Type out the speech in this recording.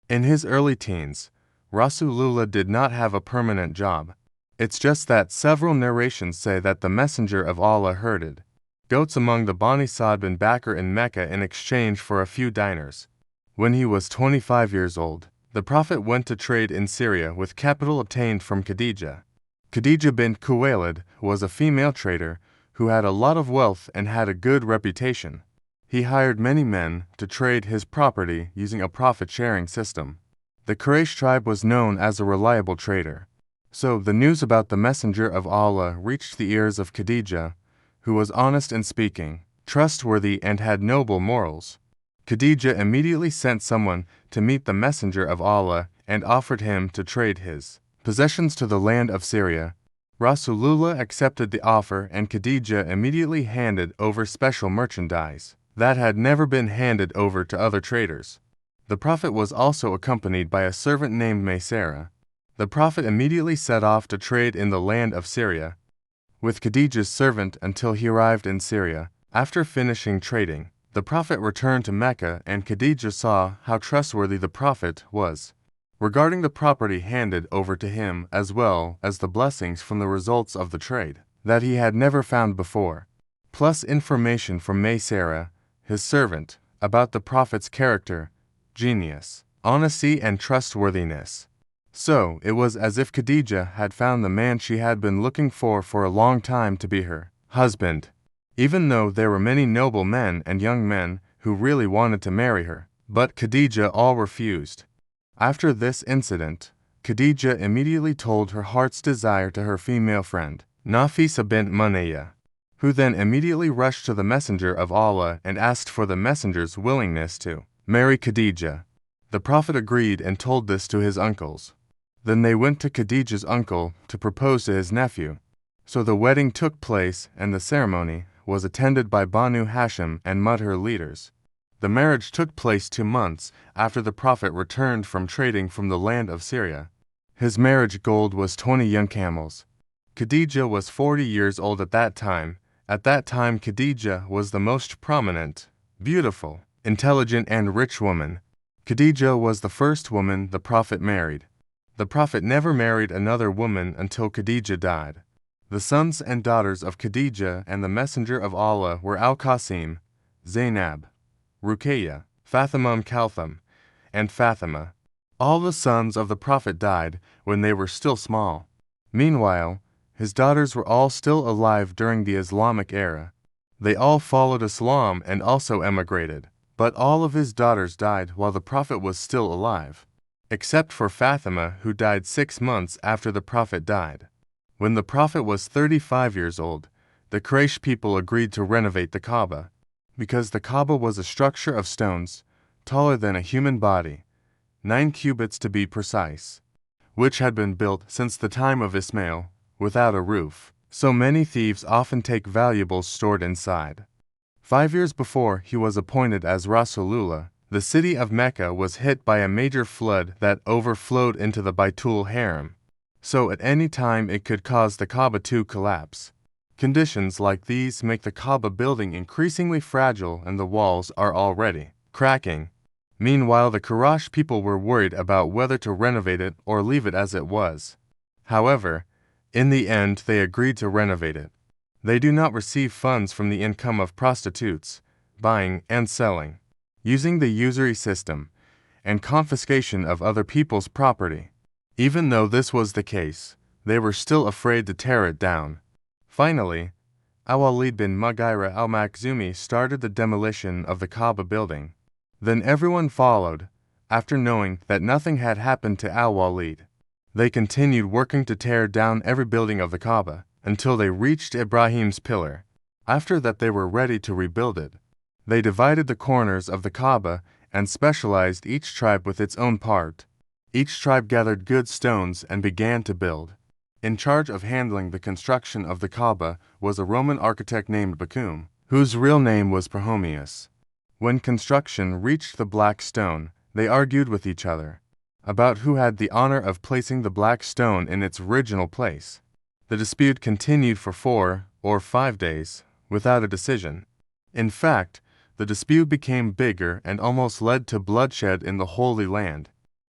In his early teens, Rasulullah did not have a permanent job. It's just that several narrations say that the Messenger of Allah herded goats among the Bani Sa'd bin Bakr in Mecca in exchange for a few dinars. When he was 25 years old, the Prophet went to trade in Syria with capital obtained from Khadijah. Khadijah bint Khuwaylid was a female trader who had a lot of wealth and had a good reputation. He hired many men to trade his property using a profit-sharing system. The Quraysh tribe was known as a reliable trader. So the news about the Messenger of Allah reached the ears of Khadijah, who was honest in speaking, trustworthy, and had noble morals. Khadijah immediately sent someone to meet the Messenger of Allah and offered him to trade his possessions to the land of Syria. Rasulullah accepted the offer, and Khadijah immediately handed over special merchandise that had never been handed over to other traders. The Prophet was also accompanied by a servant named Maysara. The Prophet immediately set off to trade in the land of Syria with Khadijah's servant until he arrived in Syria. After finishing trading, the Prophet returned to Mecca, and Khadijah saw how trustworthy the Prophet was regarding the property handed over to him, as well as the blessings from the results of the trade that he had never found before, plus information from Maysara, his servant, about the Prophet's character, genius, honesty, and trustworthiness. So it was as if Khadijah had found the man she had been looking for a long time to be her husband, even though there were many noble men and young men who really wanted to marry her. But Khadijah all refused. After this incident, Khadijah immediately told her heart's desire to her female friend, Nafisa bint Munayya, who then immediately rushed to the Messenger of Allah and asked for the Messenger's willingness to marry Khadijah. The Prophet agreed and told this to his uncles. Then they went to Khadijah's uncle to propose to his nephew. So the wedding took place, and the ceremony was attended by Banu Hashim and Mudher leaders. The marriage took place 2 months after the Prophet returned from trading from the land of Syria. His marriage gold was 20 young camels. Khadijah was 40 years old at that time. At that time, Khadijah was the most prominent, beautiful, intelligent, and rich woman. Khadijah was the first woman the Prophet married. The Prophet never married another woman until Khadijah died. The sons and daughters of Khadijah and the Messenger of Allah were Al-Qasim, Zainab, Ruqayyah, Fatima Kalthum, and Fatima. All the sons of the Prophet died when they were still small. Meanwhile, his daughters were all still alive during the Islamic era. They all followed Islam and also emigrated. But all of his daughters died while the Prophet was still alive, except for Fatima, who died 6 months after the Prophet died. When the Prophet was 35 years old, the Quraysh people agreed to renovate the Kaaba, because the Kaaba was a structure of stones, taller than a human body, 9 cubits to be precise, which had been built since the time of Ismail, without a roof. So many thieves often take valuables stored inside. 5 years before he was appointed as Rasulullah, the city of Mecca was hit by a major flood that overflowed into the Baitul Haram. So at any time it could cause the Kaaba to collapse. Conditions like these make the Kaaba building increasingly fragile, and the walls are already cracking. Meanwhile, the Quraysh people were worried about whether to renovate it or leave it as it was. However, in the end they agreed to renovate it. They do not receive funds from the income of prostitutes, buying and selling, using the usury system, and confiscation of other people's property. Even though this was the case, they were still afraid to tear it down. Finally, Al-Walid bin Mughira al-Makhzumi started the demolition of the Kaaba building. Then everyone followed, after knowing that nothing had happened to Al-Walid. They continued working to tear down every building of the Kaaba, until they reached Ibrahim's pillar. After that they were ready to rebuild it. They divided the corners of the Kaaba and specialized each tribe with its own part. Each tribe gathered good stones and began to build. In charge of handling the construction of the Kaaba was a Roman architect named Bacum, whose real name was Pachomius. When construction reached the black stone, they argued with each other about who had the honor of placing the black stone in its original place. The dispute continued for 4 or 5 days, without a decision. In fact, the dispute became bigger and almost led to bloodshed in the Holy Land.